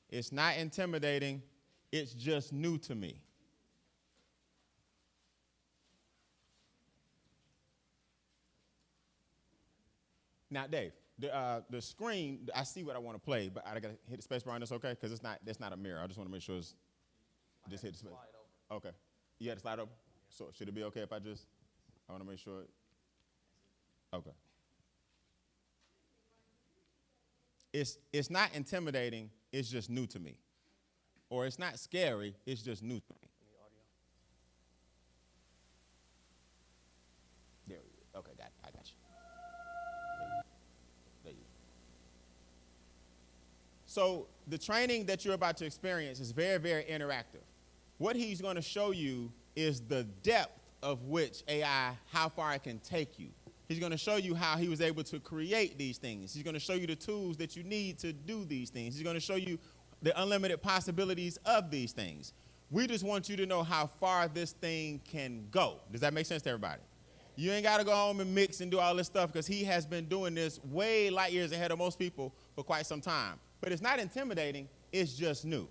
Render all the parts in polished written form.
It's not intimidating. It's just new to me. Now, Dave, the screen, I see what I want to play, but I got to hit the space bar on this, okay? Because that's not a mirror. I just want to make sure it's just hit the space. Okay. You had to slide over? So should it be okay if I want to make sure okay. It's not intimidating, it's just new to me. Or it's not scary, it's just new to me. There we go. Okay, I got you. There you go. So the training that you're about to experience is very, very interactive. What he's going to show you is the depth of which AI, how far it can take you. He's going to show you how he was able to create these things. He's going to show you the tools that you need to do these things. He's going to show you the unlimited possibilities of these things. We just want you to know how far this thing can go. Does that make sense to everybody? You ain't got to go home and mix and do all this stuff because he has been doing this way light years ahead of most people for quite some time. But it's not intimidating, it's just new.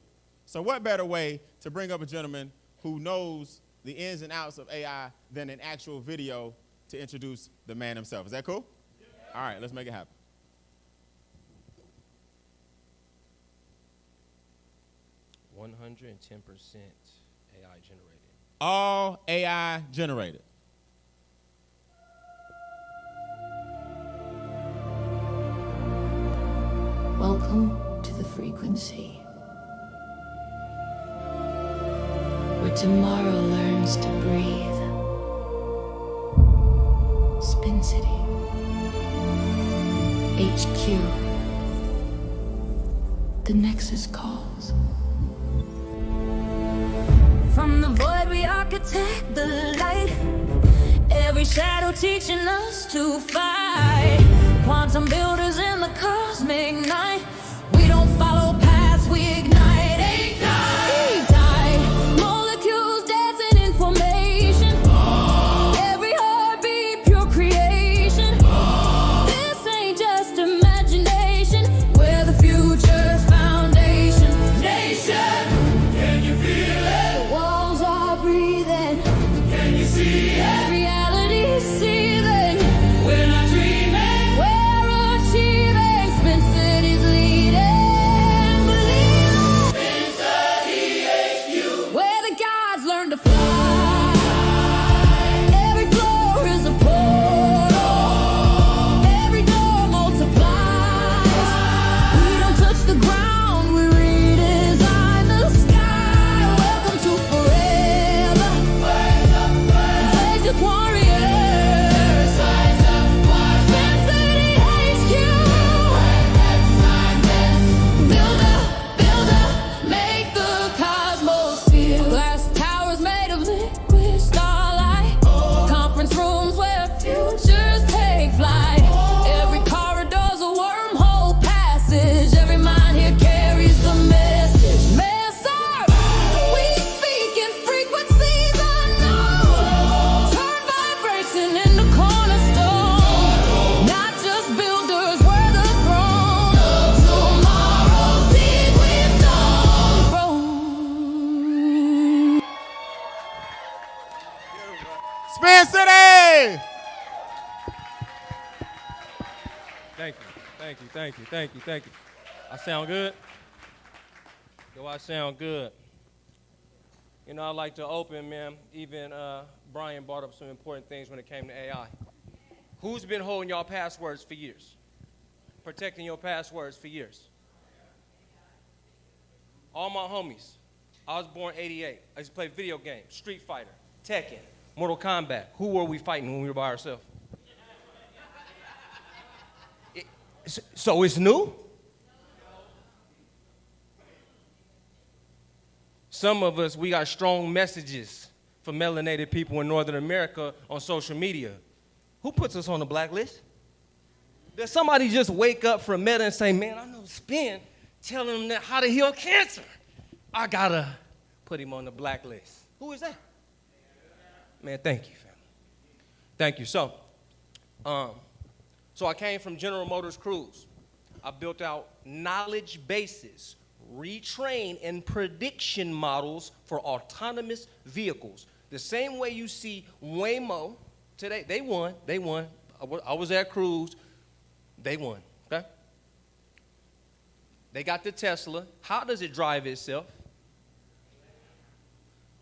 So what better way to bring up a gentleman who knows the ins and outs of AI than an actual video to introduce the man himself. Is that cool? Yeah. All right, let's make it happen. 110% AI generated. All AI generated. Welcome to the frequency where tomorrow learns to breathe. SpinCity. HQ. The Nexus calls. From the void we architect the light. Every shadow teaching us to fight. Quantum builders in the cosmic night. We don't follow paths, we ignite. Ignite. Molecules dancing in formation. Every heartbeat pure creation. This ain't just imagination. We're the future's foundation. Nation, can you feel it? The walls are breathing. Can you see it? Reality's seething. We're not dreaming. We're achieving. SpinCity's leading. Believe SpinCity HQ. Where the gods learn to fly. Every floor is a portal. Every door multiplies. We don't touch the ground, we redesign the sky. Welcome to forever. Blaze of warriors. SpinCity HQ. Builder, make the cosmos feel. Glass towers made of liquid starlight. Conference rooms where futures take flight. Every corridor's a wormhole passage. Every mind here carries the message. Message. We speak in frequencies unknown. Turn vibration into cornerstone. Not just builders, we're the throne of tomorrow's deep wisdom throne. SpinCity! Thank you. I sound good? Do I sound good? You know, I like to open, man. Even Brian brought up some important things when it came to AI. Who's been holding y'all passwords for years? Protecting your passwords for years? All my homies. I was born '88. I used to play video games, Street Fighter, Tekken, Mortal Kombat. Who were we fighting when we were by ourselves? So it's new? Some of us, we got strong messages for melanated people in Northern America on social media. Who puts us on the blacklist? Does somebody just wake up from Meta and say, man, I know Spin telling them how to heal cancer. I gotta put him on the blacklist. Who is that? Man, thank you, family. Thank you. So I came from General Motors Cruise. I built out knowledge bases retrain and prediction models for autonomous vehicles. The same way you see Waymo today, they won. I was at Cruise, they won, okay? They got the Tesla. How does it drive itself?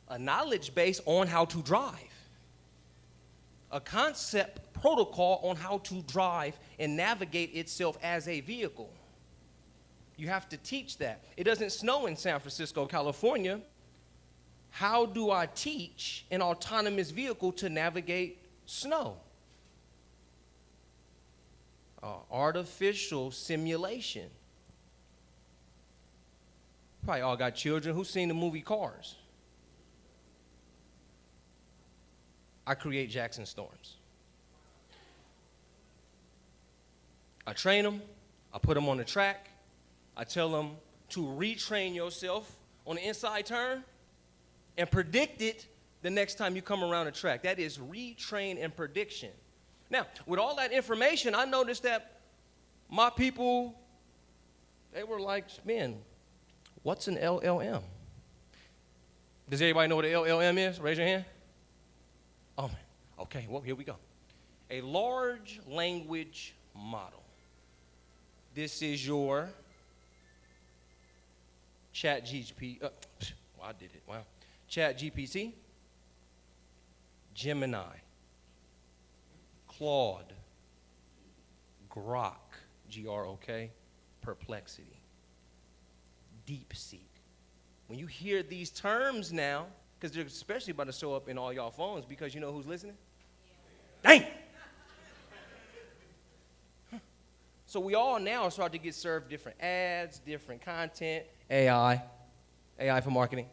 A knowledge base on how to drive. A concept protocol on how to drive and navigate itself as a vehicle. You have to teach that. It doesn't snow in San Francisco, California. How do I teach an autonomous vehicle to navigate snow? Artificial simulation. Probably all got children. Who's seen the movie Cars? I create Jackson Storms. I train them. I put them on the track. I tell them to retrain yourself on the inside turn and predict it the next time you come around the track. That is retrain and prediction. Now, with all that information, I noticed that my people, they were like, man, what's an LLM? Does everybody know what an LLM is? Raise your hand. Oh, man. Okay, well, here we go. A large language model. This is your ChatGPT. I did it. Wow. ChatGPT, Gemini, Claude, Grok, G-R-O-K, Perplexity, DeepSeek. When you hear these terms now, because they're especially about to show up in all y'all phones, because you know who's listening? Dang! So we all now start to get served different ads, different content, AI for marketing.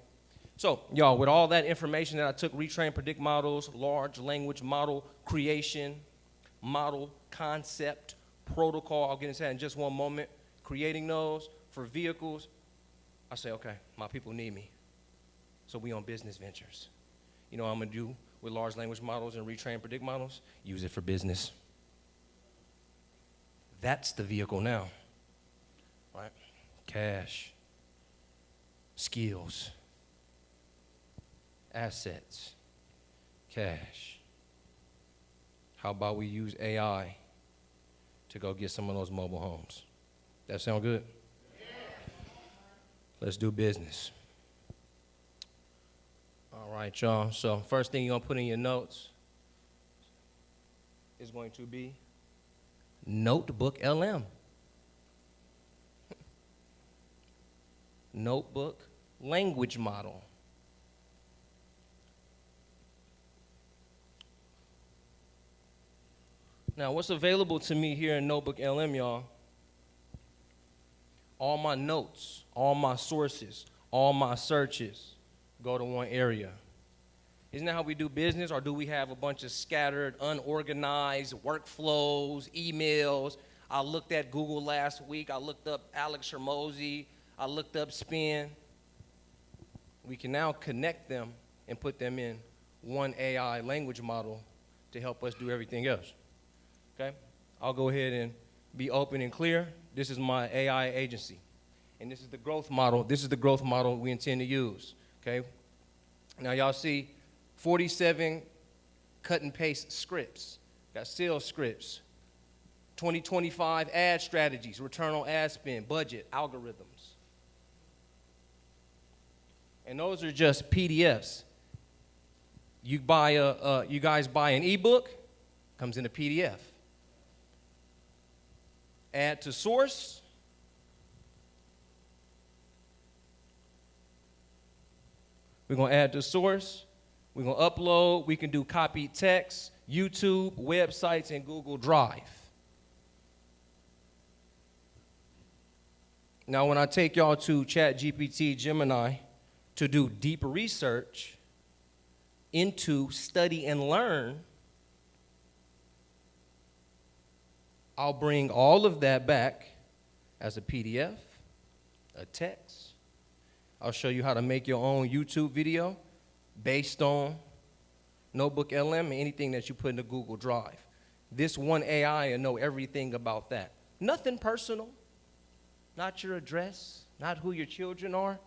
So, y'all, with all that information that I took, retrain, predict models, large language model creation, model concept, protocol, I'll get into that in just one moment, creating those for vehicles, I say, okay, my people need me. So we on business ventures. You know what I'm gonna do with large language models and retrain, predict models? Use it for business. That's the vehicle now, right? Cash, skills, assets, cash. How about we use AI to go get some of those mobile homes? That sound good? Yeah. Let's do business. All right, y'all. So first thing you're gonna put in your notes is going to be Notebook LM. Notebook language model. Now, what's available to me here in Notebook LM, y'all? All my notes, all my sources, all my searches go to one area. Isn't that how we do business, or do we have a bunch of scattered, unorganized workflows, emails? I looked at Google last week. I looked up Alex Hermosi. I looked up Spin. We can now connect them and put them in one AI language model to help us do everything else, okay? I'll go ahead and be open and clear. This is my AI agency, and this is the growth model. This is the growth model we intend to use, okay? Now, y'all see 47 cut and paste scripts. Got sales scripts, 2025 ad strategies, return on ad spend, budget, algorithms. And those are just PDFs. You guys buy an ebook, comes in a PDF. Add to source. We're gonna add to source. We're going to upload. We can do copy text, YouTube, websites, and Google Drive. Now, when I take y'all to ChatGPT, Gemini, to do deep research into study and learn, I'll bring all of that back as a PDF, a text. I'll show you how to make your own YouTube video based on Notebook LM and anything that you put into Google Drive. This one AI will know everything about that. Nothing personal, not your address, not who your children are.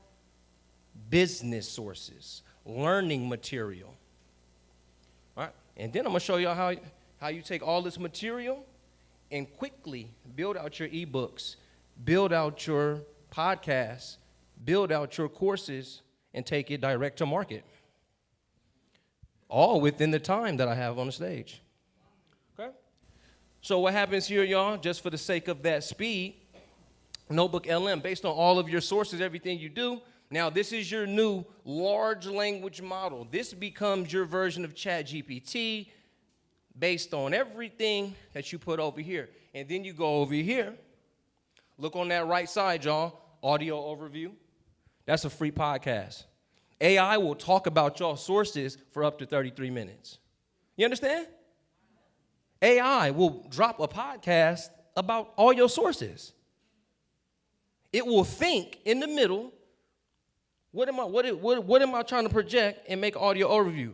Business sources, learning material. All right? And then I'm going to show you how you take all this material and quickly build out your ebooks, build out your podcasts, build out your courses, and take it direct to market. All within the time that I have on the stage. Okay? So what happens here, y'all, just for the sake of that speed, Notebook LM, based on all of your sources, everything you do, now this is your new large language model. This becomes your version of ChatGPT based on everything that you put over here. And then you go over here, look on that right side, y'all, audio overview. That's a free podcast. AI will talk about y'all sources for up to 33 minutes. You understand? AI will drop a podcast about all your sources. It will think in the middle, what am I trying to project, and make audio overview.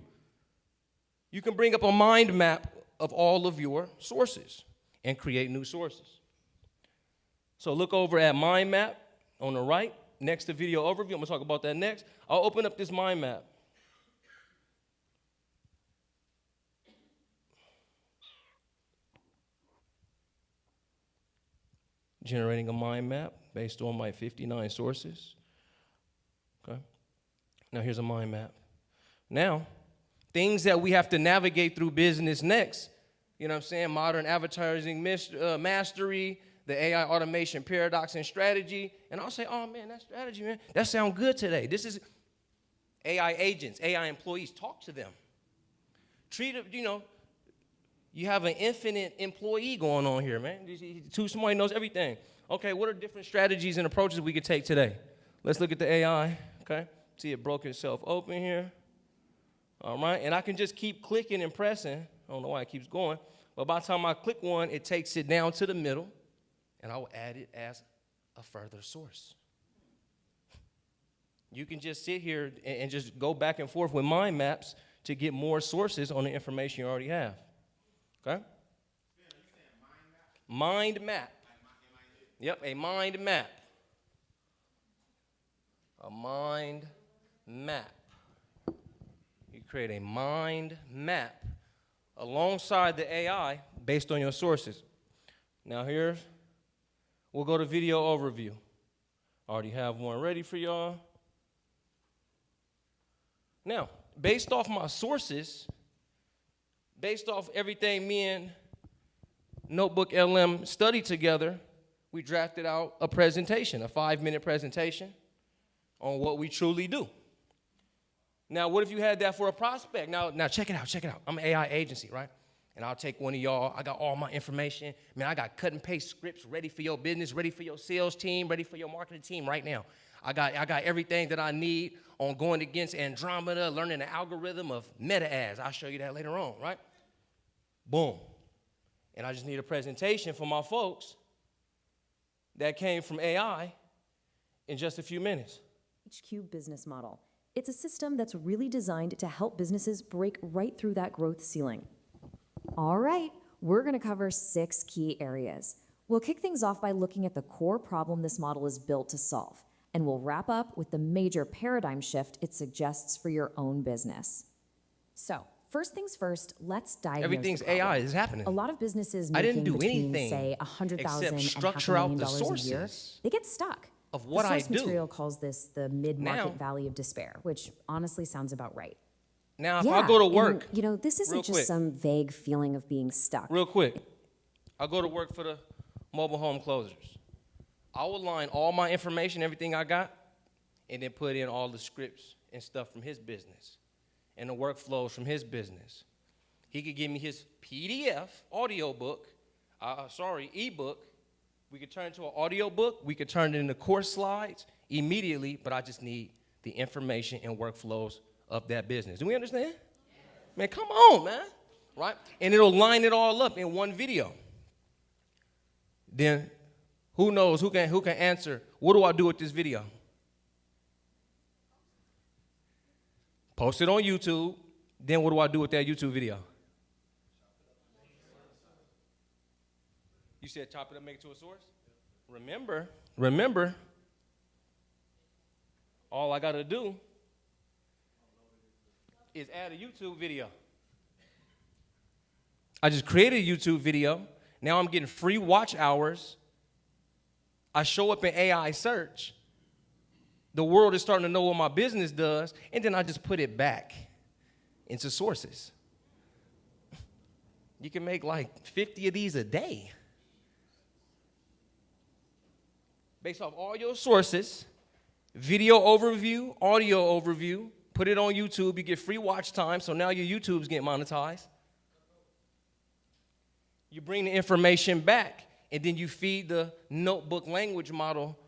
You can bring up a mind map of all of your sources and create new sources. So look over at mind map on the right, next to video overview. I'm going to talk about that next. I'll open up this mind map. Generating a mind map based on my 59 sources. Okay. Now here's a mind map. Now, things that we have to navigate through business next, you know what I'm saying? Modern advertising mastery, the AI automation paradox and strategy. And I'll say, oh man, that strategy, man, that sounds good today. This is AI agents, AI employees. Talk to them. Treat them, you know, you have an infinite employee going on here, man. Somebody knows everything. Okay, what are different strategies and approaches we could take today? Let's look at the AI, okay? See it broke itself open here. All right, and I can just keep clicking and pressing. I don't know why it keeps going. But by the time I click one, it takes it down to the middle, and I will add it as a further source. You can just sit here and just go back and forth with mind maps to get more sources on the information you already have. Okay? Mind map. Yep, a mind map. A mind map. You create a mind map alongside the AI based on your sources. Now we'll go to video overview. I already have one ready for y'all. Now, based off my sources, based off everything me and Notebook LM studied together, we drafted out a presentation, a 5-minute presentation on what we truly do. Now, what if you had that for a prospect? Now check it out. I'm an AI agency, right? And I'll take one of y'all. I got all my information. Man, I got cut and paste scripts ready for your business, ready for your sales team, ready for your marketing team right now. I got everything that I need on going against Andromeda, learning the algorithm of meta ads. I'll show you that later on, right? Boom. And I just need a presentation for my folks that came from AI in just a few minutes. HQ business model. It's a system that's really designed to help businesses break right through that growth ceiling. All right, we're going to cover 6 key areas. We'll kick things off by looking at the core problem this model is built to solve, and we'll wrap up with the major paradigm shift it suggests for your own business. So, first things first, let's diagnose Everything's the problem. AI is happening. A lot of businesses I making didn't do between, anything say, $100,000 and structure out the $500,000 a year, sources they get stuck. of what the I source do. material calls this the mid-market Now- valley of despair, which honestly sounds about right. Now, if I go to work, and, you know, this isn't real just quick. some vague feeling of being stuck. real quick, I go to work for the mobile home closers. I will line all my information, everything I got, and then put in all the scripts and stuff from his business and the workflows from his business. He could give me his PDF, ebook. We could turn it into an audio book. We could turn it into course slides immediately, but I just need the information and workflows of that business. Do we understand? Man, come on, man. Right? And it'll line it all up in one video. Then who knows, who can answer, what do I do with this video? Post it on YouTube. Then what do I do with that YouTube video? You said chop it up, make it to a source? Remember, All I got to do is add a YouTube video. I just created a YouTube video. Now I'm getting free watch hours. I show up in AI search. The world is starting to know what my business does, and then I just put it back into sources. You can make like 50 of these a day. Based off all your sources, video overview, audio overview, put it on YouTube, you get free watch time, so now your YouTube's getting monetized. You bring the information back, and then you feed the notebook language model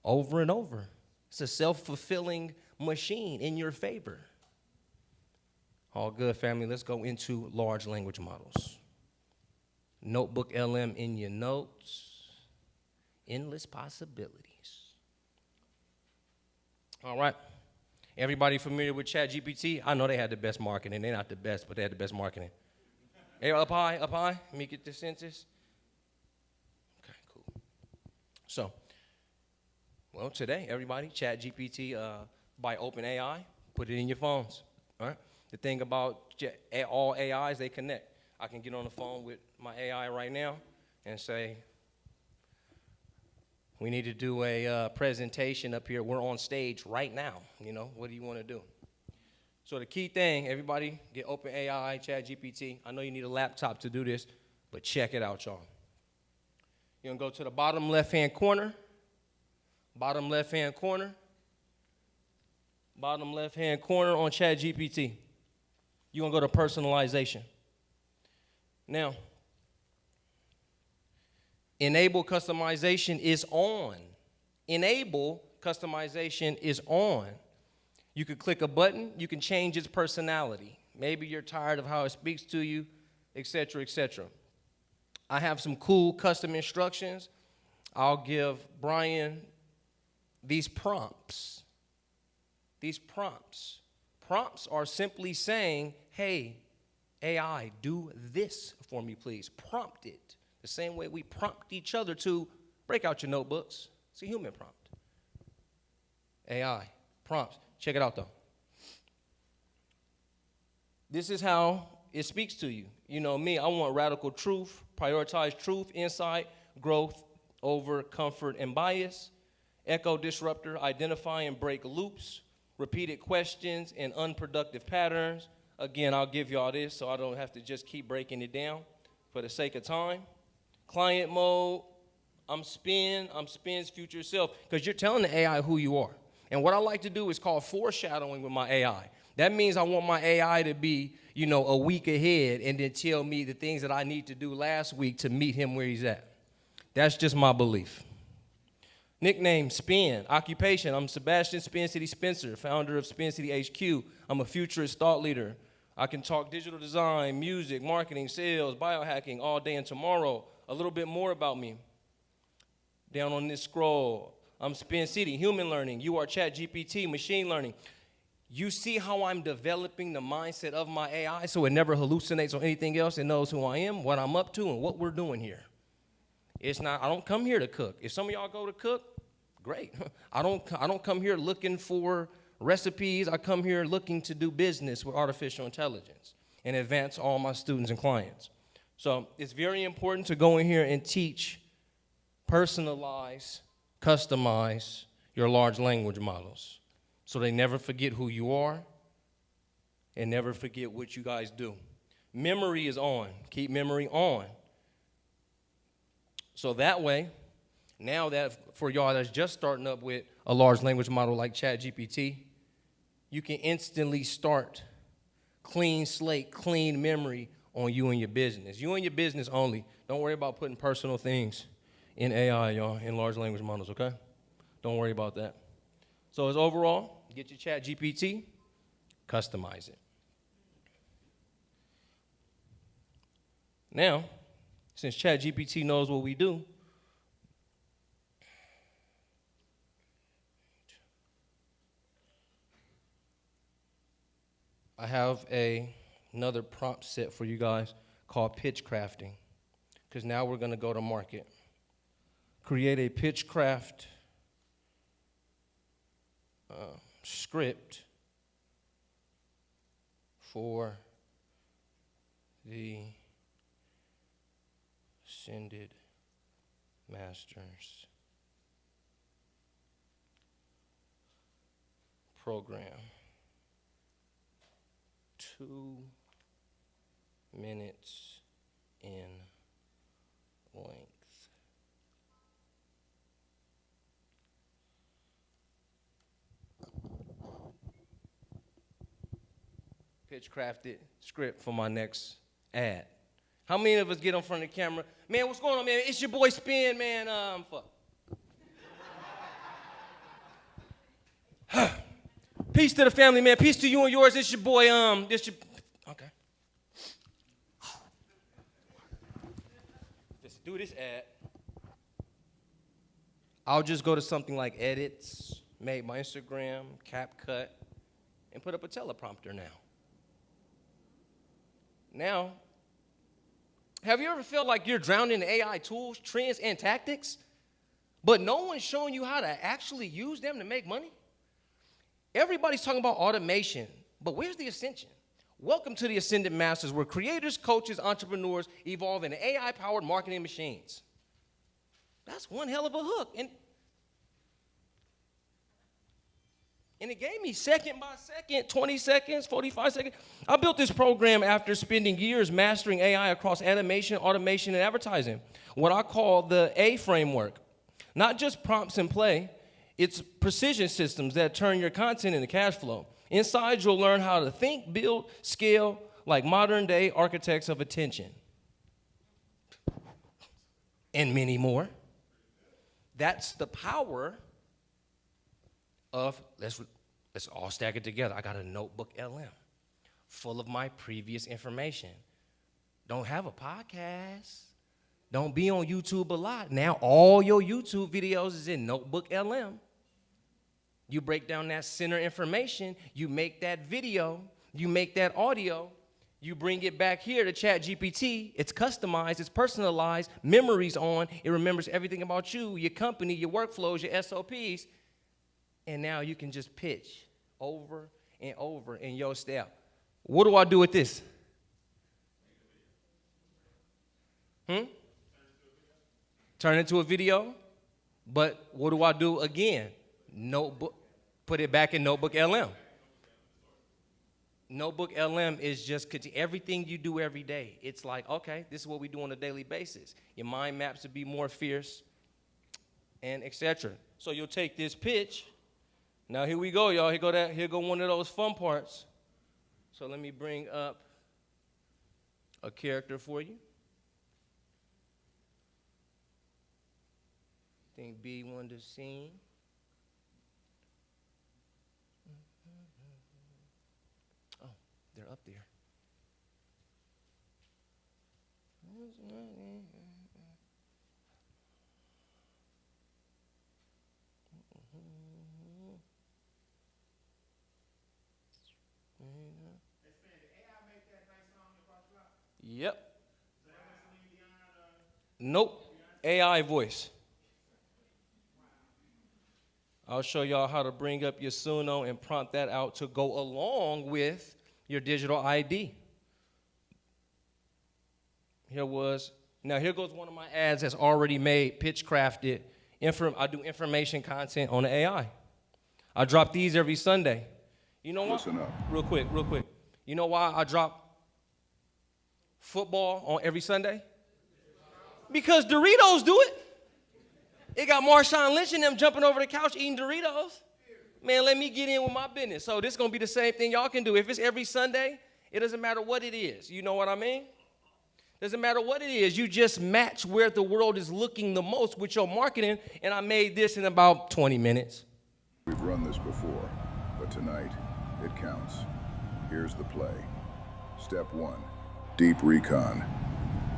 over and over. It's a self-fulfilling machine in your favor. All good, family. Let's go into large language models. Notebook LM in your notes. Endless possibilities. All right. Everybody familiar with ChatGPT? I know they had the best marketing. They're not the best, but they had the best marketing. Hey, up high, up high. Let me get the census. Okay, cool. So, well, today, everybody, ChatGPT by OpenAI, put it in your phones. All right. The thing about all AIs, they connect. I can get on the phone with my AI right now and say, we need to do a presentation up here. We're on stage right now. You know, what do you want to do? So the key thing, everybody, get OpenAI, ChatGPT. I know you need a laptop to do this, but check it out, y'all. You're going to go to the bottom left-hand corner. Bottom left-hand corner. Bottom left-hand corner on ChatGPT. You're going to go to personalization. Now, enable customization is on. Enable customization is on. You can click a button. You can change its personality. Maybe you're tired of how it speaks to you, et cetera, et cetera. I have some cool custom instructions. I'll give Brian these prompts. These prompts. Prompts are simply saying, hey, AI, do this for me, please. Prompt it. The same way we prompt each other to break out your notebooks. It's a human prompt. AI, prompts. Check it out, though. This is how it speaks to you. You know me, I want radical truth, prioritize truth, insight, growth over comfort and bias, echo disruptor, identify and break loops, repeated questions and unproductive patterns. Again, I'll give you all this so I don't have to just keep breaking it down for the sake of time. Client mode, I'm Spin's future self, because you're telling the AI who you are. And what I like to do is call foreshadowing with my AI. That means I want my AI to be, you know, a week ahead and then tell me the things that I need to do last week to meet him where he's at. That's just my belief. Nickname, Spin. Occupation, I'm Sebastian SpinCity Spencer, founder of SpinCity HQ. I'm a futurist thought leader. I can talk digital design, music, marketing, sales, biohacking all day and tomorrow. A little bit more about me. Down on this scroll, I'm SpinCity, human learning. You are ChatGPT, machine learning. You see how I'm developing the mindset of my AI so it never hallucinates or anything else. It knows who I am, what I'm up to, and what we're doing here. It's not, I don't come here to cook. If some of y'all go to cook, great. I don't come here looking for recipes. I come here looking to do business with artificial intelligence and advance all my students and clients. So it's very important to go in here and teach, personalize, customize your large language models so they never forget who you are and never forget what you guys do. Memory is on. Keep memory on. So that way, now that for y'all that's just starting up with a large language model like ChatGPT, you can instantly start clean slate, clean memory on you and your business. You and your business only. Don't worry about putting personal things in AI, y'all, in large language models, okay? Don't worry about that. So as overall, get your ChatGPT, customize it. Now, since ChatGPT knows what we do, I have another prompt set for you guys called pitch crafting, because now we're going to go to market. Create a pitch craft script for the Ascended Masters program. 2 minutes in length. Pitch crafted script for my next ad. How many of us get in front of the camera? Man, what's going on, man? It's your boy Spin, man. Fuck. Peace to the family, man. Peace to you and yours. It's your boy, okay. Let's do this ad. I'll just go to something like edits, made my Instagram, CapCut, and put up a teleprompter now. Now, have you ever felt like you're drowning in AI tools, trends, and tactics, but no one's showing you how to actually use them to make money? Everybody's talking about automation, but where's the ascension? Welcome to the Ascended Masters, where creators, coaches, entrepreneurs evolve into AI-powered marketing machines. That's one hell of a hook. And it gave me second by second, 20 seconds, 45 seconds. I built this program after spending years mastering AI across animation, automation, and advertising, what I call the A framework. Not just prompts and play, it's precision systems that turn your content into cash flow. Inside, you'll learn how to think, build, scale like modern-day architects of attention. And many more. That's the power of, let's all stack it together. I got a notebook LM full of my previous information. Don't have a podcast. Don't be on YouTube a lot. Now all your YouTube videos is in notebook LM. You break down that center information, you make that video, you make that audio, you bring it back here to ChatGPT. It's customized, it's personalized, memories on, it remembers everything about you, your company, your workflows, your SOPs, and now you can just pitch over and over in your style. What do I do with this? Turn it into a video, but what do I do again? Notebook, put it back in Notebook LM. Notebook LM is just everything you do every day. It's like, okay, this is what we do on a daily basis. Your mind maps to be more fierce, and etc. So you'll take this pitch. Now here we go, y'all. Here go one of those fun parts. So let me bring up a character for you. I think B wanted to sing. Oh, they're up there. Yep. Nope. AI voice. I'll show y'all how to bring up your Suno and prompt that out to go along with your digital ID. Here goes one of my ads that's already made, pitch crafted. I do information content on the AI. I drop these every Sunday. You know what? Listen up. Real quick. You know why I drop football on every Sunday? Because Doritos do it. It got Marshawn Lynch and them jumping over the couch eating Doritos. Man, let me get in with my business. So this is going to be the same thing y'all can do. If it's every Sunday, it doesn't matter what it is. You know what I mean? Doesn't matter what it is. You just match where the world is looking the most with your marketing, and I made this in about 20 minutes. We've run this before, but tonight, it counts. Here's the play. Step 1, deep recon.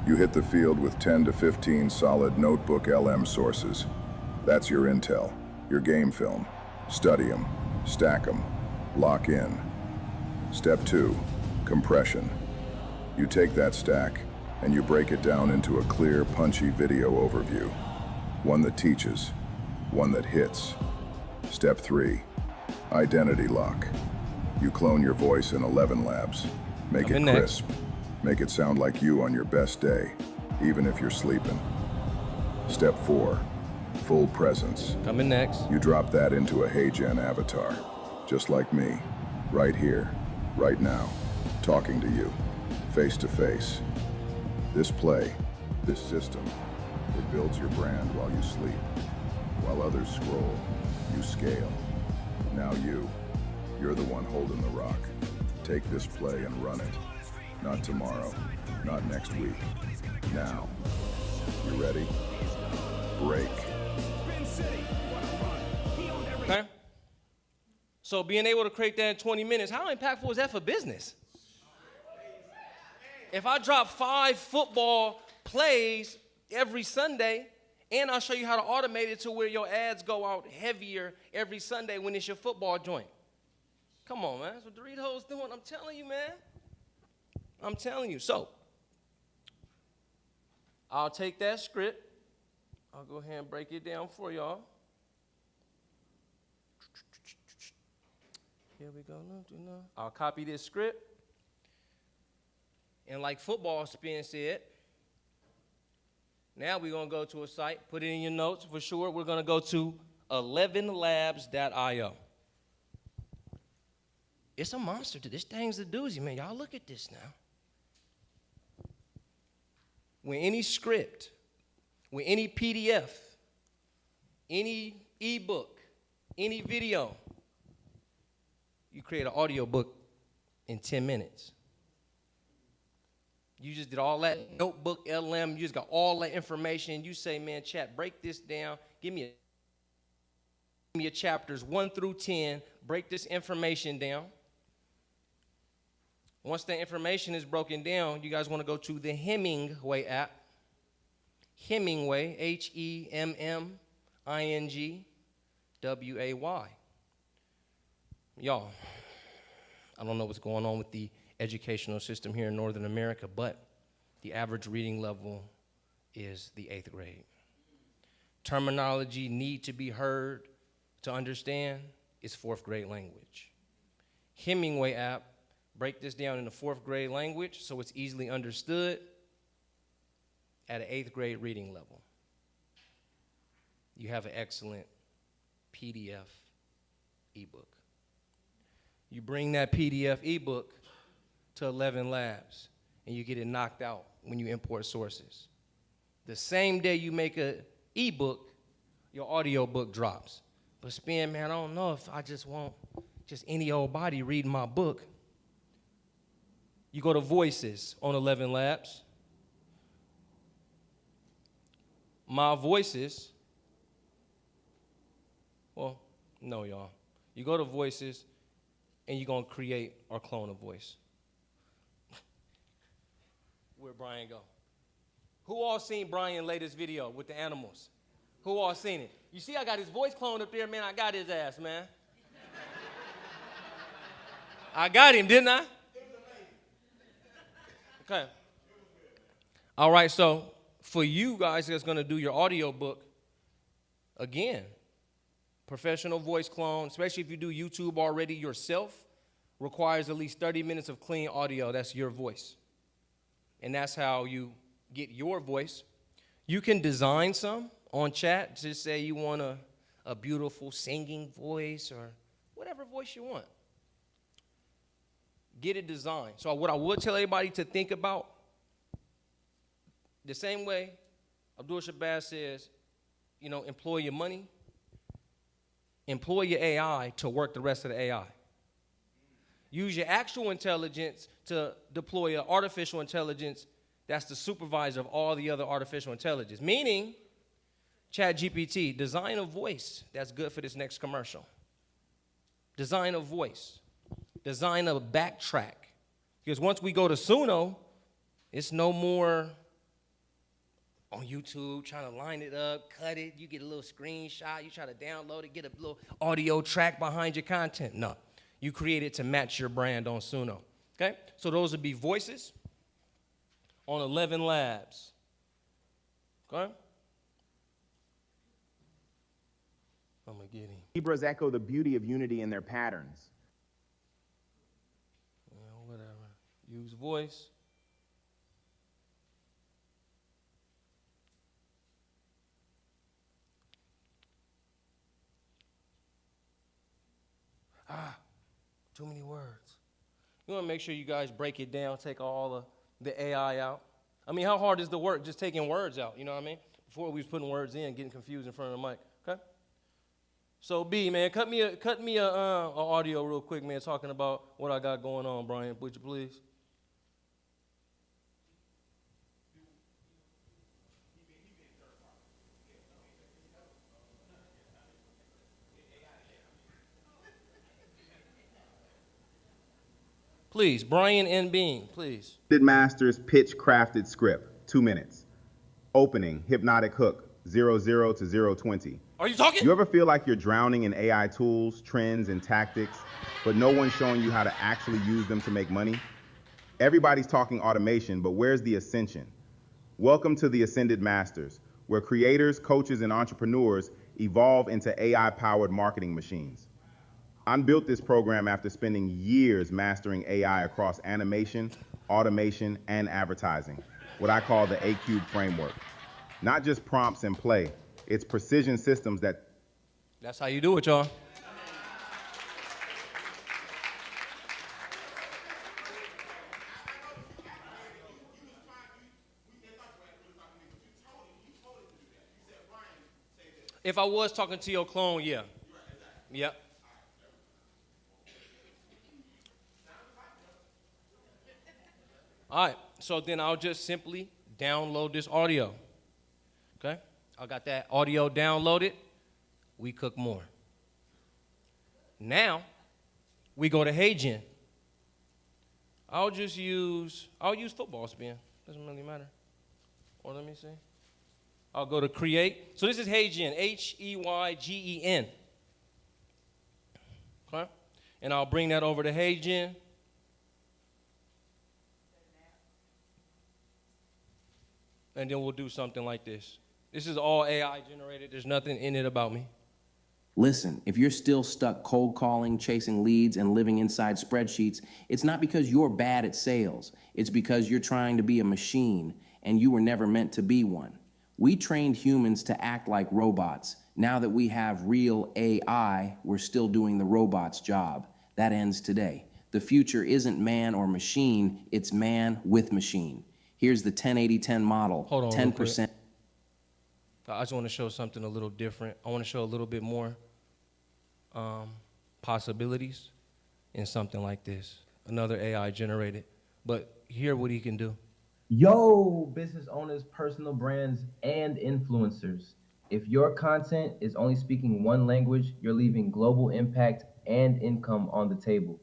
You hit the field with 10 to 15 solid notebook LM sources. That's your intel, your game film. Study them, stack them, lock in. Step 2, compression. You take that stack and you break it down into a clear, punchy video overview. One that teaches, one that hits. Step 3, Identity lock. You clone your voice in 11 labs. Make it crisp. Make it sound like you on your best day, even if you're sleeping. Step 4, full presence. Coming next. You drop that into a HeyGen avatar, just like me, right here, right now, talking to you, face to face. This play, this system, it builds your brand while you sleep. While others scroll, you scale. Now you're the one holding the rock. Take this play and run it. Not tomorrow, not next week. Now. You ready? Break. Okay. So being able to create that in 20 minutes, how impactful is that for business? If I drop 5 football plays every Sunday, and I'll show you how to automate it to where your ads go out heavier every Sunday when it's your football joint. Come on, man. That's what Doritos doing. I'm telling you, man. I'm telling you. So, I'll take that script. I'll go ahead and break it down for y'all. Here we go. I'll copy this script. And like football spin said, now we're going to go to a site. Put it in your notes for sure. We're going to go to 11labs.io. It's a monster. This thing's a doozy, man. Y'all look at this now. With any script, with any PDF, any ebook, any video, you create an audio book in 10 minutes. You just did all that notebook, LM, you just got all that information. You say, man, chat, break this down. Give me your chapters 1 through 10. Break this information down. Once the information is broken down, you guys want to go to the Hemingway app. Hemingway, Hemingway. Y'all, I don't know what's going on with the educational system here in Northern America, but the average reading level is the 8th grade. Terminology need to be heard to understand is 4th grade language. Hemingway app, break this down into 4th grade language so it's easily understood at an 8th grade reading level. You have an excellent PDF ebook. You bring that PDF ebook to 11 Labs, and you get it knocked out when you import sources. The same day you make an ebook, your audio book drops. But Spin, man, I don't know if I just want just any old body reading my book. You go to Voices on 11 Labs. My Voices, well, no, y'all. You go to Voices, and you're going to create or clone a voice. Where'd Brian go? Who all seen Brian's latest video with the animals? Who all seen it? You see I got his voice cloned up there, man. I got his ass, man. I got him, didn't I? Okay. All right, so for you guys that's going to do your audio book, again, professional voice clone, especially if you do YouTube already yourself, requires at least 30 minutes of clean audio. That's your voice. And that's how you get your voice. You can design some on chat. Just say you want a beautiful singing voice or whatever voice you want. Get it designed. So what I would tell everybody to think about, the same way Abdul Shabazz says, employ your money, employ your AI to work the rest of the AI. Use your actual intelligence to deploy an artificial intelligence that's the supervisor of all the other artificial intelligence. Meaning, ChatGPT, design a voice that's good for this next commercial. Design a voice. Design a backtrack. Because once we go to Suno, it's no more on YouTube trying to line it up, cut it, you get a little screenshot, you try to download it, get a little audio track behind your content. No. You create it to match your brand on Suno. Okay? So those would be voices on 11 Labs. Okay? I'm gonna get him. Zebras echo the beauty of unity in their patterns. Whatever. Use voice. Too many words. You want to make sure you guys break it down, take all of the AI out. I mean, how hard is the work just taking words out, you know what I mean? Before we was putting words in, getting confused in front of the mic, okay? So B, man, cut me a audio real quick, man, talking about what I got going on, Brian, would you please? Please, Brian and Bean, please. Masters pitch crafted script, 2 minutes. Opening, hypnotic hook, 00 to 020. Are you talking? You ever feel like you're drowning in AI tools, trends, and tactics, but no one's showing you how to actually use them to make money? Everybody's talking automation, but where's the ascension? Welcome to the Ascended Masters, where creators, coaches, and entrepreneurs evolve into AI-powered marketing machines. I built this program after spending years mastering AI across animation, automation, and advertising, what I call the A-Cube framework. Not just prompts and play, it's precision systems that... That's how you do it, y'all. If I was talking to your clone, yeah. Yep. All right, so then I'll just simply download this audio, okay? I got that audio downloaded. We cook more. Now, we go to HeyGen. I'll use football spin. Doesn't really matter. Or let me see. I'll go to create. So this is HeyGen, H-E-Y-G-E-N. Okay? And I'll bring that over to HeyGen. And then we'll do something like this. This is all AI generated. There's nothing in it about me. Listen, if you're still stuck cold calling, chasing leads, and living inside spreadsheets, it's not because you're bad at sales. It's because you're trying to be a machine, and you were never meant to be one. We trained humans to act like robots. Now that we have real AI, we're still doing the robot's job. That ends today. The future isn't man or machine, it's man with machine. Here's the 10-80-10 model. Hold on, 10%. I just want to show something a little different. I want to show a little bit more possibilities in something like this. Another AI generated. But hear what he can do. Yo, business owners, personal brands, and influencers. If your content is only speaking one language, you're leaving global impact and income on the table.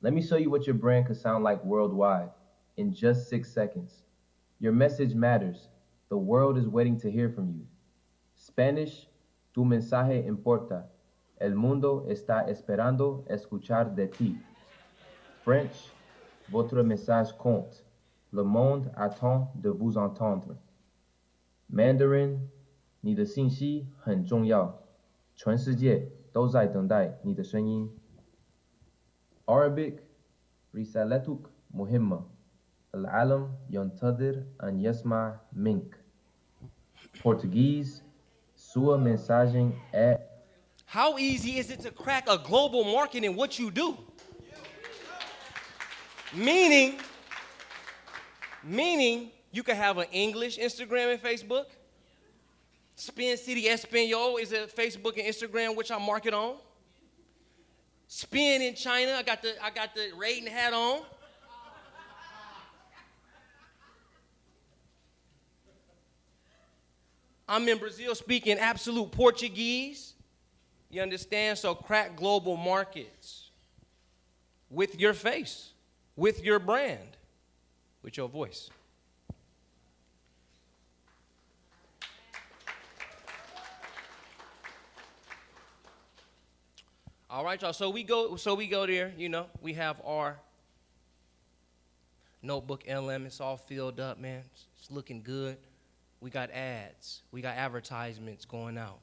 Let me show you what your brand could sound like worldwide in just 6 seconds. Your message matters. The world is waiting to hear from you. Spanish, tu mensaje importa. El mundo está esperando escuchar de ti. French, votre message compte. Le monde attend de vous entendre. Mandarin, 你的信息很重要。全世界都在等待你的声音。Arabic, رسالتك مهمة. العالم ينتظر أن يسمع منك. Portuguese, sua mensagem é... How easy is it to crack a global market in what you do? Meaning you could have an English Instagram and Facebook. SpinCity Espanol is a Facebook and Instagram which I market on. Spin in China, I got the rating hat on. I'm in Brazil speaking absolute Portuguese. You understand? So crack global markets with your face, with your brand, with your voice. All right, y'all. So we go there, you know, we have our notebook LM. It's all filled up, man. It's looking good. We got ads. We got advertisements going out.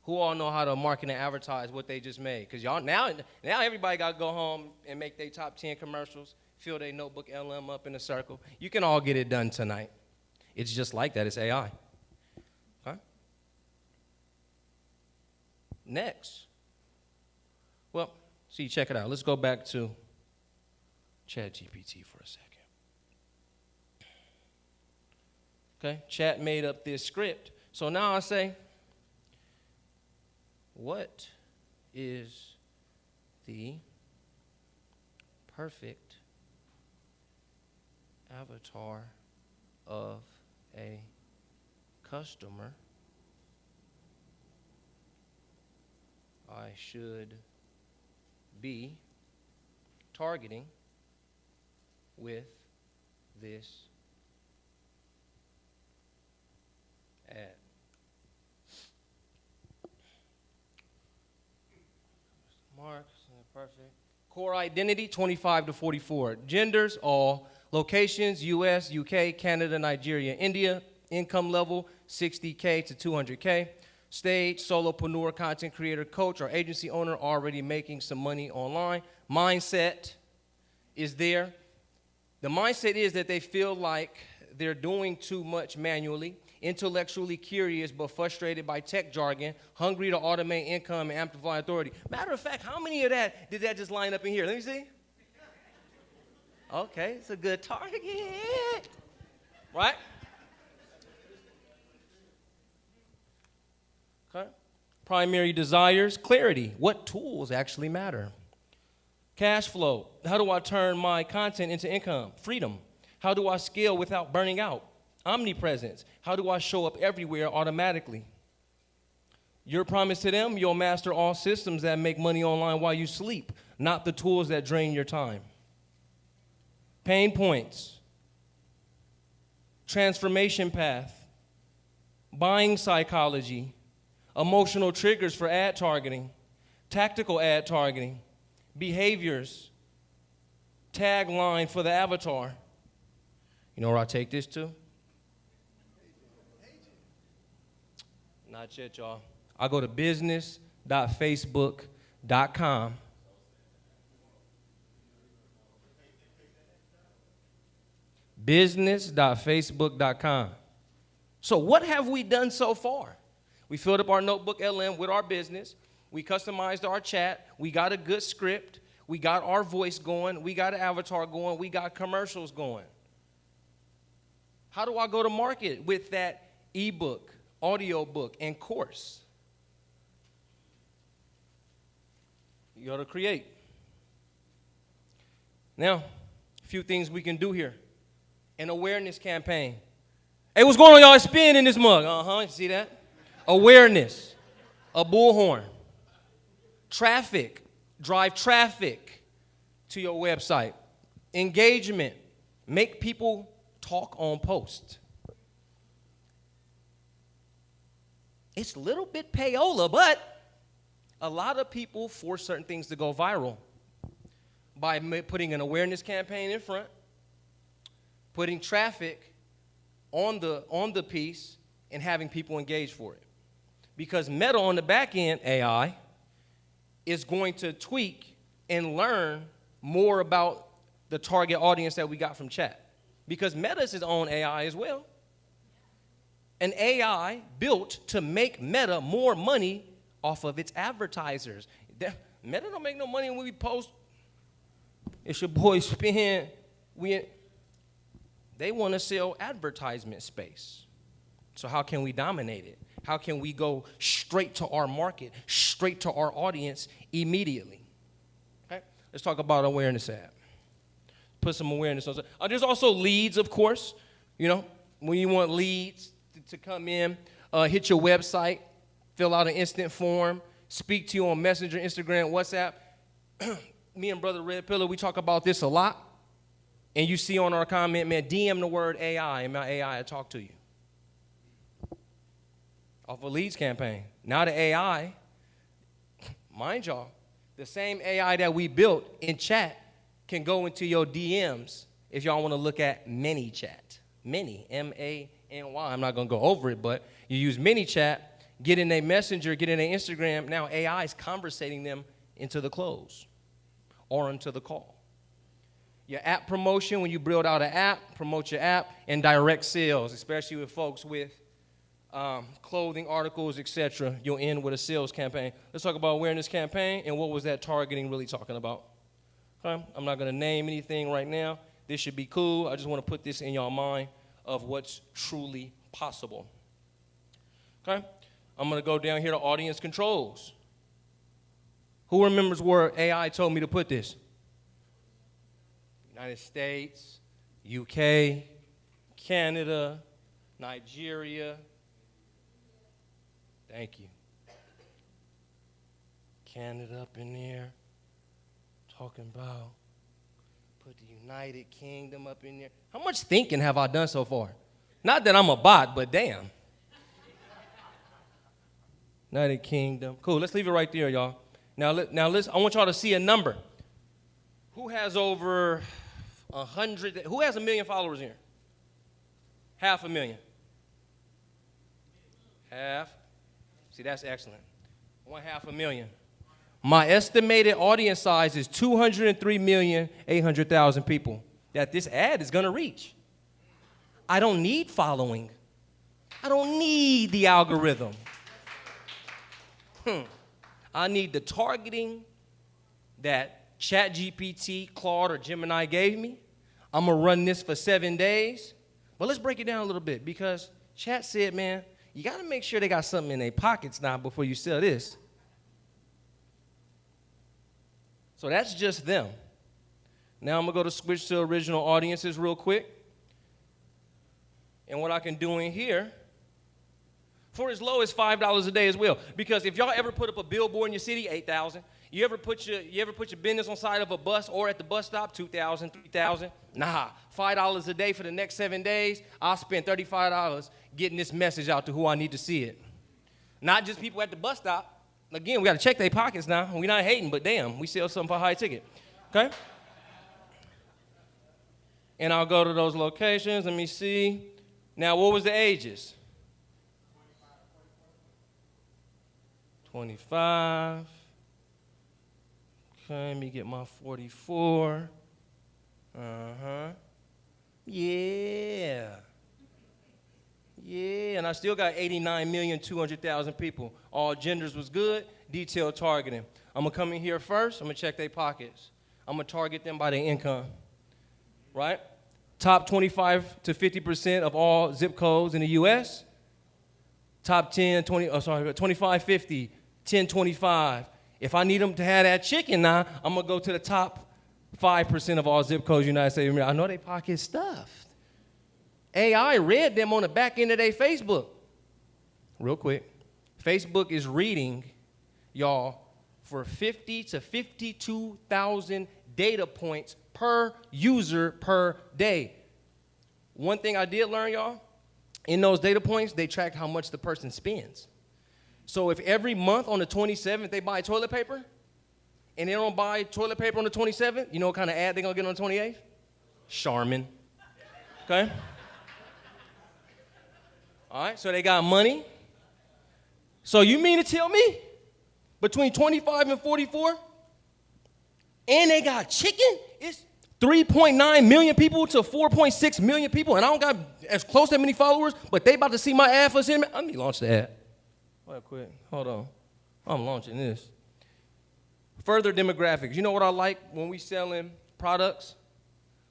Who all know how to market and advertise what they just made? Because y'all now everybody got to go home and make their top 10 commercials, fill their notebook LM up in a circle. You can all get it done tonight. It's just like that. It's AI. Okay? Next. Well, see, check it out. Let's go back to ChatGPT for a second. Okay, Chat made up this script. So now I say, what is the perfect avatar of a customer I should be targeting with this ad? Mark, perfect. Core identity, 25 to 44. Genders, all. Locations, US, UK, Canada, Nigeria, India. Income level, 60K to 200K. Stage, solopreneur, content creator, coach, or agency owner already making some money online. Mindset is there. The mindset is that they feel like they're doing too much manually, intellectually curious but frustrated by tech jargon, hungry to automate income and amplify authority. Matter of fact, how many of that did that just line up in here? Let me see. Okay, it's a good target. Right? Okay. Primary desires, clarity. What tools actually matter? Cash flow. How do I turn my content into income? Freedom. How do I scale without burning out? Omnipresence. How do I show up everywhere automatically? Your promise to them, you'll master all systems that make money online while you sleep, not the tools that drain your time. Pain points. Transformation path. Buying psychology. Emotional triggers for ad targeting. Tactical ad targeting. Behaviors. Tagline for the avatar. You know where I take this to? Not yet, y'all. I go to business.facebook.com. Business.facebook.com. So what have we done so far? We filled up our notebook LM with our business. We customized our chat. We got a good script. We got our voice going. We got an avatar going. We got commercials going. How do I go to market with that ebook, audio book, and course? You got to create. Now, a few things we can do here. An awareness campaign. Hey, what's going on, y'all? It's Spin in this mug. You see that? Awareness. A bullhorn. Traffic. Drive traffic to your website. Engagement. Make people talk on post. It's a little bit payola, but a lot of people force certain things to go viral by putting an awareness campaign in front, putting traffic on the piece, and having people engage for it. Because Meta on the back end, AI, is going to tweak and learn more about the target audience that we got from chat. Because Meta is its own AI as well. An AI built to make Meta more money off of its advertisers. Meta don't make no money when we post. It's your boy Spin. They want to sell advertisement space. So how can we dominate it? How can we go straight to our market, straight to our audience immediately? Okay, let's talk about awareness ad. Put some awareness on. There's also leads, of course. You know, when you want leads to come in, hit your website, fill out an instant form, speak to you on Messenger, Instagram, WhatsApp. Me and Brother Red Pillar, we talk about this a lot. And you see on our comment, man, DM the word AI, and my AI will talk to you. Off a leads campaign. Now the AI, mind y'all, the same AI that we built in chat can go into your DMs if y'all want to look at ManyChat. Many, M-A-N-Y. I'm not going to go over it, but you use ManyChat, get in their messenger, get in their Instagram. Now AI is conversating them into the close or into the call. Your app promotion, when you build out an app, promote your app, and direct sales, especially with folks with clothing, articles, etc. You'll end with a sales campaign. Let's talk about awareness campaign and what was that targeting really talking about. Okay? I'm not going to name anything right now. This should be cool. I just want to put this in your mind of what's truly possible. Okay? I'm going to go down here to audience controls. Who remembers where AI told me to put this? United States, UK, Canada, Nigeria. Thank you. Canada up in there. Talking about put the United Kingdom up in there. How much thinking have I done so far? Not that I'm a bot, but damn. United Kingdom. Cool, let's leave it right there, y'all. Now I want y'all to see a number. Who has over 100, who has 1 million followers here? 500,000. Half. See, that's excellent. 500,000. My estimated audience size is 203,800,000 people that this ad is going to reach. I don't need following. I don't need the algorithm. I need the targeting that ChatGPT, Claude, or Gemini gave me. I'm going to run this for 7 days. But let's break it down a little bit because Chat said, man, you got to make sure they got something in their pockets now before you sell this. So that's just them. Now I'm going to switch to original audiences real quick. And what I can do in here, for as low as $5 a day as well. Because if y'all ever put up a billboard in your city, $8,000. You ever put your business on side of a bus or at the bus stop, $2,000, $3,000? Nah, $5 a day for the next 7 days. I'll spend $35 getting this message out to who I need to see it. Not just people at the bus stop. Again, we got to check their pockets now. We're not hating, but damn, we sell something for a high ticket. Okay? And I'll go to those locations. Let me see. Now, what was the ages? 25. Okay, let me get my 44. Yeah. Yeah, and I still got 89,200,000 people. All genders was good. Detailed targeting. I'm going to come in here first. I'm going to check their pockets. I'm going to target them by their income. Right? Top 25 to 50% of all zip codes in the U.S. Top 10, 25, 50, 10, 25. If I need them to have that chicken now, I'm going to go to the top 5% of all zip codes in the United States. I know they pocket stuffed. AI read them on the back end of their Facebook. Real quick. Facebook is reading, y'all, for 50 to 52,000 data points per user per day. One thing I did learn, y'all, in those data points, they track how much the person spends. So if every month on the 27th they buy toilet paper, and they don't buy toilet paper on the 27th, you know what kind of ad they're going to get on the 28th? Charmin. Okay? All right, so they got money. So you mean to tell me between 25 and 44, and they got chicken? It's 3.9 million people to 4.6 million people, and I don't got as close to that many followers, but they about to see my ad for cinema. Let me launch the ad. Real quick, hold on. I'm launching this. Further demographics. You know what I like when we selling products?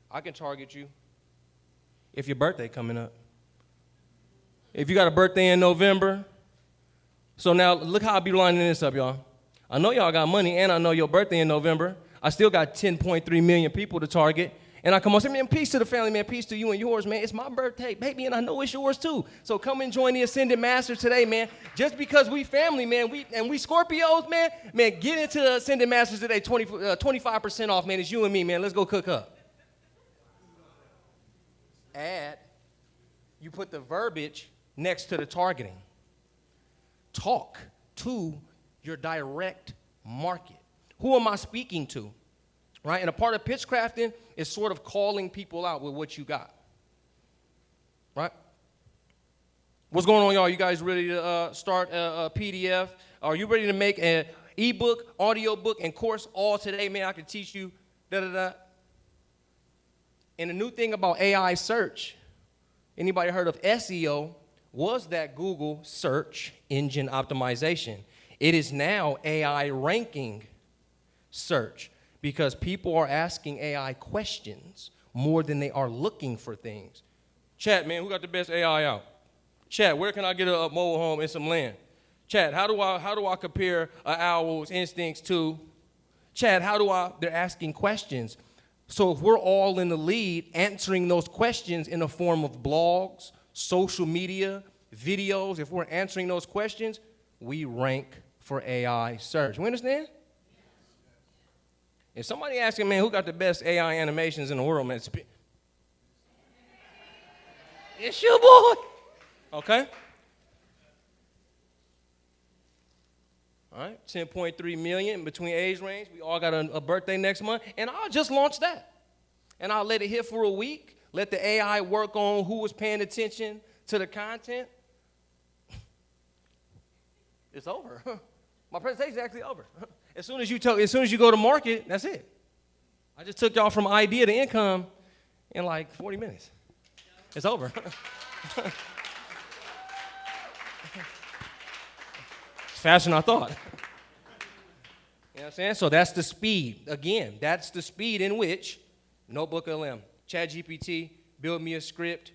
I can target you if your birthday coming up. If you got a birthday in November. So now look how I be lining this up, y'all. I know y'all got money, and I know your birthday in November. I still got 10.3 million people to target. And I come on and say, man, peace to the family, man. Peace to you and yours, man. It's my birthday, baby, and I know it's yours too. So come and join the Ascended Masters today, man. Just because we family, man, we Scorpios, man, get into Ascended Masters today, 25% off, man. It's you and me, man. Let's go cook up. Add, you put the verbiage next to the targeting. Talk to your direct market. Who am I speaking to? Right? And a part of pitch crafting is sort of calling people out with what you got. Right? What's going on, y'all? You guys ready to start a PDF? Are you ready to make an ebook, audio book, and course all today? Man, I can teach you da-da-da. And the new thing about AI search, anybody heard of SEO? Was that Google search engine optimization? It is now AI ranking search because people are asking AI questions more than they are looking for things. Chat, man, who got the best AI out? Chat, where can I get a mobile home and some land? Chat, how do I compare an owl's instincts to? Chat, they're asking questions. So if we're all in the lead answering those questions in the form of blogs, social media, videos, if we're answering those questions, we rank for AI search. You understand? If somebody asking, man, who got the best AI animations in the world, man, it's your boy. Okay? All right, 10.3 million between age range. We all got a birthday next month, and I'll just launch that. And I'll let it hit for a week, let the AI work on who was paying attention to the content. It's over. My presentation's actually over. As soon as you go to market, that's it. I just took y'all from idea to income in like 40 minutes. It's over. It's faster than I thought. You know what I'm saying? So that's the speed. Again, that's the speed in which Notebook LM, ChatGPT, build me a script,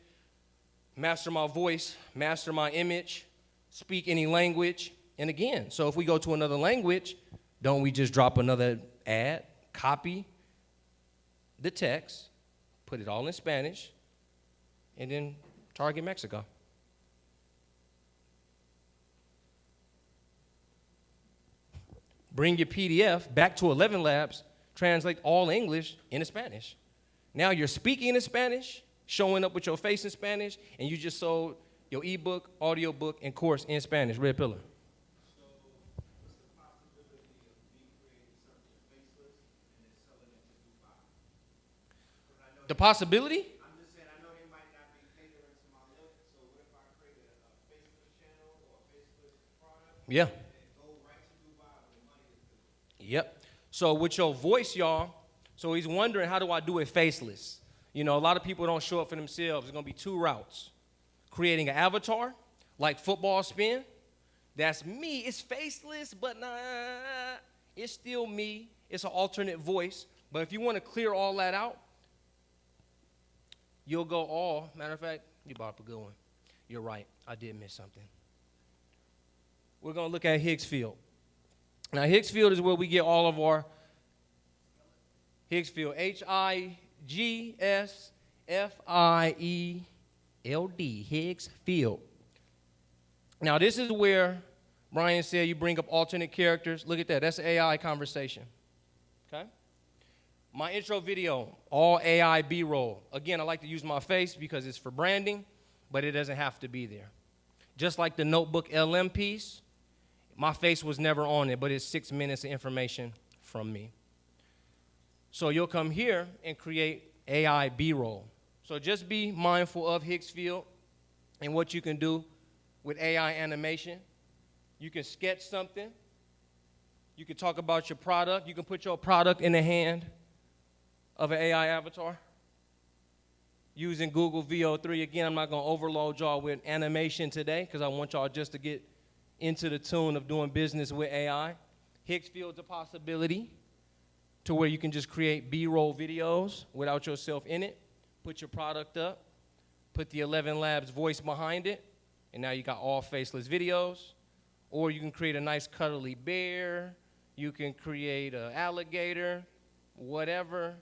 master my voice, master my image, speak any language. And again, so if we go to another language, don't we just drop another ad, copy the text, put it all in Spanish, and then target Mexico? Bring your PDF back to 11 Labs, translate all English into Spanish. Now you're speaking in Spanish, showing up with your face in Spanish, and you just sold your ebook, audio book, and course in Spanish, Red Pillar. The possibility? I'm just saying, I know they might not be catering to my look, so what if I create a faceless channel or a faceless product? Yeah. And go right to Dubai where the money is good. Yep. So with your voice, y'all, so he's wondering, how do I do it faceless? You know, a lot of people don't show up for themselves. There's going to be two routes. Creating an avatar, like Football Spin. That's me. It's faceless, but nah, it's still me. It's an alternate voice. But if you want to clear all that out, you'll go all, matter of fact, you brought up a good one. You're right, I did miss something. We're gonna look at Higgs field. Now Higgs field is where we get all of our Higgs field, H-I-G-S-F-I-E-L-D, Higgs field. Now this is where Brian said you bring up alternate characters. Look at that, that's AI conversation, okay? My intro video, all AI B-roll. Again, I like to use my face because it's for branding, but it doesn't have to be there. Just like the Notebook LM piece, my face was never on it, but it's 6 minutes of information from me. So you'll come here and create AI B-roll. So just be mindful of Higgs field and what you can do with AI animation. You can sketch something. You can talk about your product. You can put your product in the hand of an AI avatar using Google VO3. Again, I'm not going to overload y'all with animation today because I want y'all just to get into the tune of doing business with AI. Higgs field's a possibility to where you can just create B-roll videos without yourself in it, put your product up, put the 11 Labs voice behind it, and now you got all faceless videos. Or you can create a nice cuddly bear. You can create an alligator, whatever,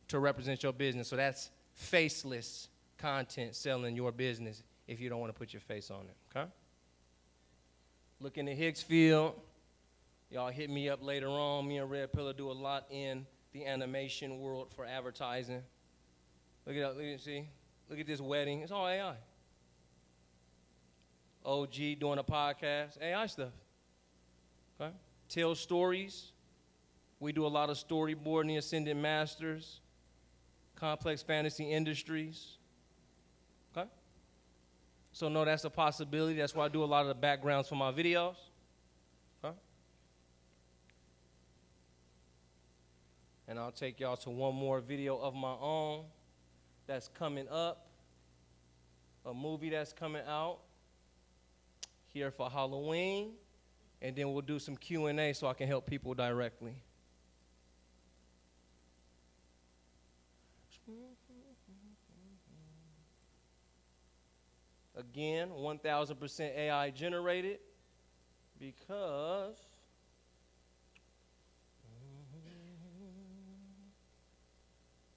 to represent your business. So that's faceless content selling your business if you don't want to put your face on it, okay? Look in the Higgs field. Y'all hit me up later on. Me and Red Pillar do a lot in the animation world for advertising. Look at that, look at this wedding. It's all AI. OG doing a podcast, AI stuff, okay? Tell stories. We do a lot of storyboarding, Ascendant Masters, Complex Fantasy Industries, okay? So no, that's a possibility. That's why I do a lot of the backgrounds for my videos. Huh? And I'll take y'all to one more video of my own that's coming up. A movie that's coming out here for Halloween. And then we'll do some Q&A so I can help people directly. Again, 1,000% AI generated because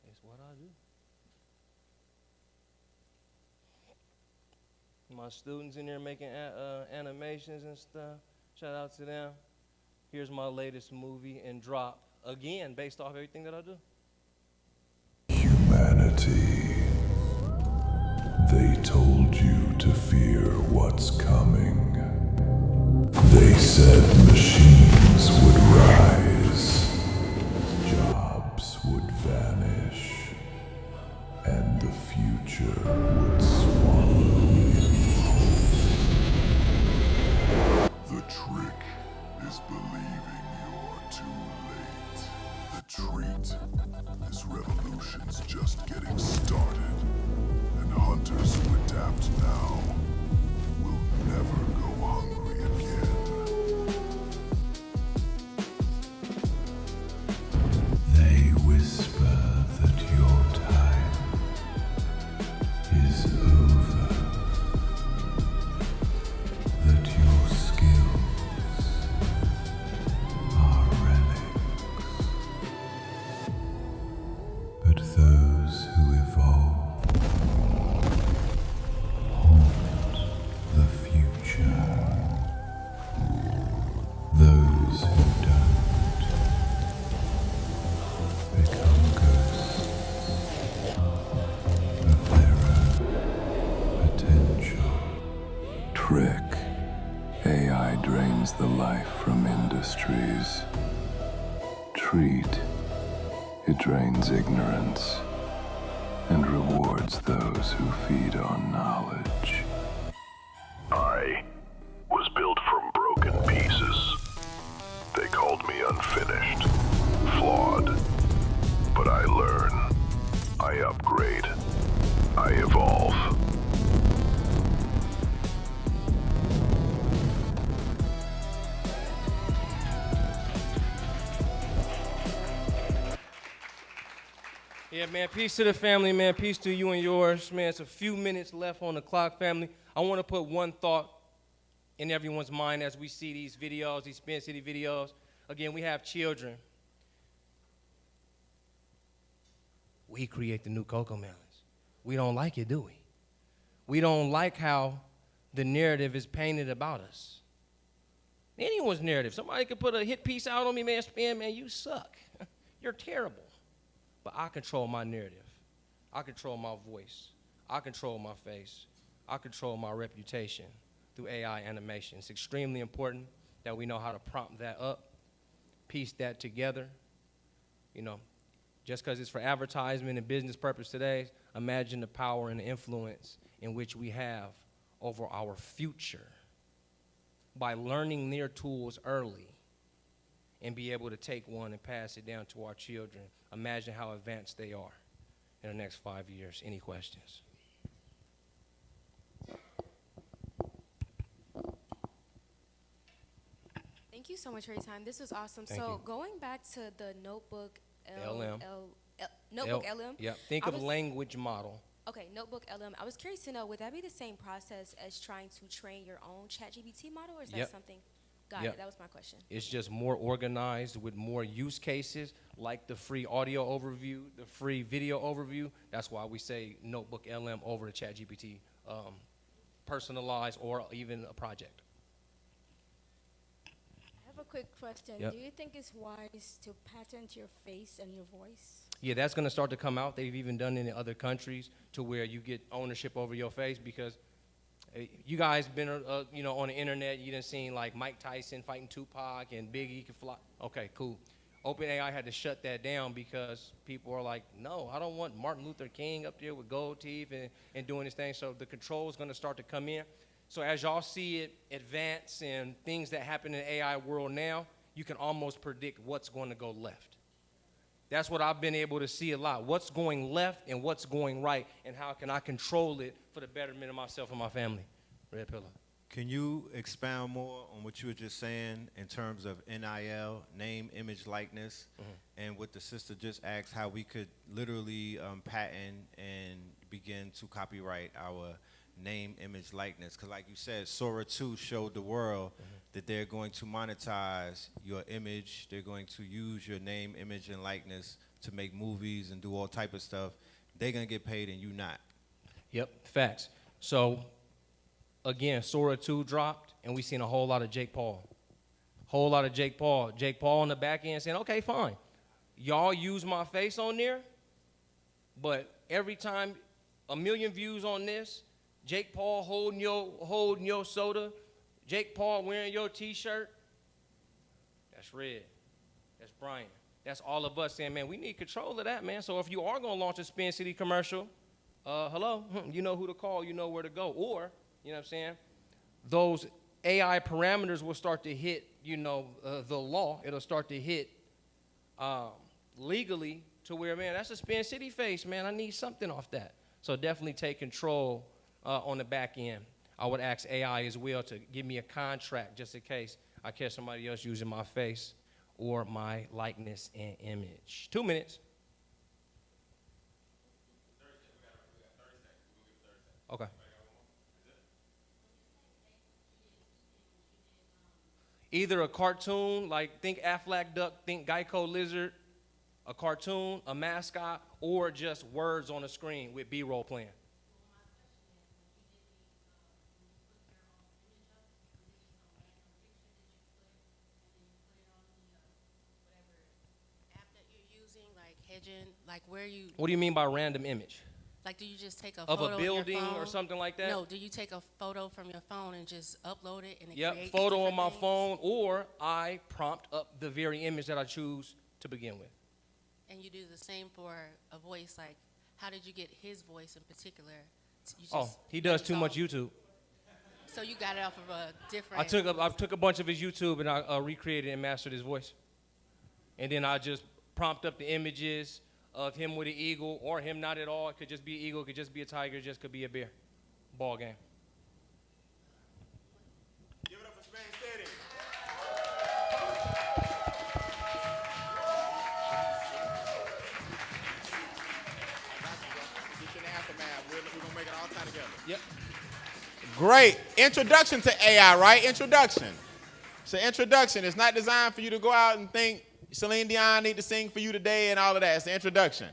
it's what I do. My students in there making animations and stuff. Shout out to them. Here's my latest movie and drop, again, based off everything that I do. Humanity. They told you to fear what's coming. They said machines would rise, jobs would vanish, and the future would swallow you whole. The trick is believing you're too late. The treat, this revolution's just getting started. And hunters who adapt now will never go hungry again. They whisper that your time is over, that your skills are relics. But those who evolve the future. Those who don't become ghosts of their own potential. Trick. AI drains the life from industries. Treat. It drains ignorance and rewards those who feed on knowledge. I was built from broken pieces. They called me unfinished, flawed. But I learn, I upgrade, I evolve. Yeah, man, peace to the family, man. Peace to you and yours. Man, it's a few minutes left on the clock, family. I want to put one thought in everyone's mind as we see these videos, these SpinCity videos. Again, we have children. We create the new Cocoa Melons. We don't like it, do we? We don't like how the narrative is painted about us. Anyone's narrative. Somebody could put a hit piece out on me, man, Spin, man, you suck. You're terrible. But I control my narrative. I control my voice. I control my face. I control my reputation through AI animation. It's extremely important that we know how to prompt that up, piece that together. You know, just because it's for advertisement and business purpose today, imagine the power and the influence in which we have over our future by learning their tools early and be able to take one and pass it down to our children. Imagine how advanced they are in the next 5 years. Any questions? Thank you so much for your time. This was awesome. Thank so you. going back to the Notebook LM. Notebook LM. Yeah, think of language model. Okay, Notebook LM. I was curious to know, would that be the same process as trying to train your own ChatGPT model, or is that something? Got it. That was my question. It's just more organized with more use cases, like the free audio overview, the free video overview. That's why we say Notebook LM over the ChatGPT, personalized or even a project. I have a quick question. Yep. Do you think it's wise to patent your face and your voice? Yeah, that's going to start to come out. They've even done it in other countries to where you get ownership over your face because you guys been, on the internet. You done seen like Mike Tyson fighting Tupac and Biggie can fly. Okay, cool. OpenAI had to shut that down because people are like, no, I don't want Martin Luther King up there with gold teeth and doing his thing. So the control is going to start to come in. So as y'all see it advance and things that happen in the AI world now, you can almost predict what's going to go left. That's what I've been able to see a lot. What's going left and what's going right, and how can I control it for the betterment of myself and my family? Red Pillar. Can you expound more on what you were just saying in terms of NIL, name, image, likeness, and what the sister just asked, how we could literally patent and begin to copyright our name, image, likeness? Because like you said, Sora 2 showed the world that they're going to monetize your image. They're going to use your name, image, and likeness to make movies and do all type of stuff. They're going to get paid and you not. Yep, facts. So, again, Sora 2 dropped, and we seen a whole lot of Jake Paul. Whole lot of Jake Paul. Jake Paul on the back end saying, okay, fine. Y'all use my face on there, but every time 1 million views on this, Jake Paul holding your soda, Jake Paul wearing your T-shirt, that's Red. That's Brian. That's all of us saying, man, we need control of that, man. So if you are going to launch a SpinCity commercial, hello, you know who to call, you know where to go. Or, you know what I'm saying, those AI parameters will start to hit, you know, the law. It'll start to hit legally to where, man, that's a SpinCity face, man. I need something off that. So definitely take control on the back end. I would ask AI as well to give me a contract just in case I catch somebody else using my face or my likeness and image. 2 minutes. Okay. Either a cartoon, like think Aflac Duck, think Geico Lizard, a cartoon, a mascot, or just words on a screen with B-roll playing. Like where you... What do you mean by random image? Like, do you just take a of photo a building on your phone? or something like that? No, do you take a photo from your phone and just upload it and it Yep, creates photo on my things? phone, or I prompt up the very image that I choose to begin with. And you do the same for a voice, like how did you get his voice in particular? You just Oh, he does too much YouTube. So you got it off of a different... I took a bunch of his YouTube and I recreated and mastered his voice. And then I just prompt up the images of him with an eagle, or him not at all. It could just be an eagle, it could just be a tiger, it just could be a bear. Ball game. Give it up for SpinCity. We're going to make it all tie together. Yep. Great. Introduction to AI, right? Introduction. So introduction. It's not designed for you to go out and think Celine Dion need to sing for you today and all of that. It's the introduction.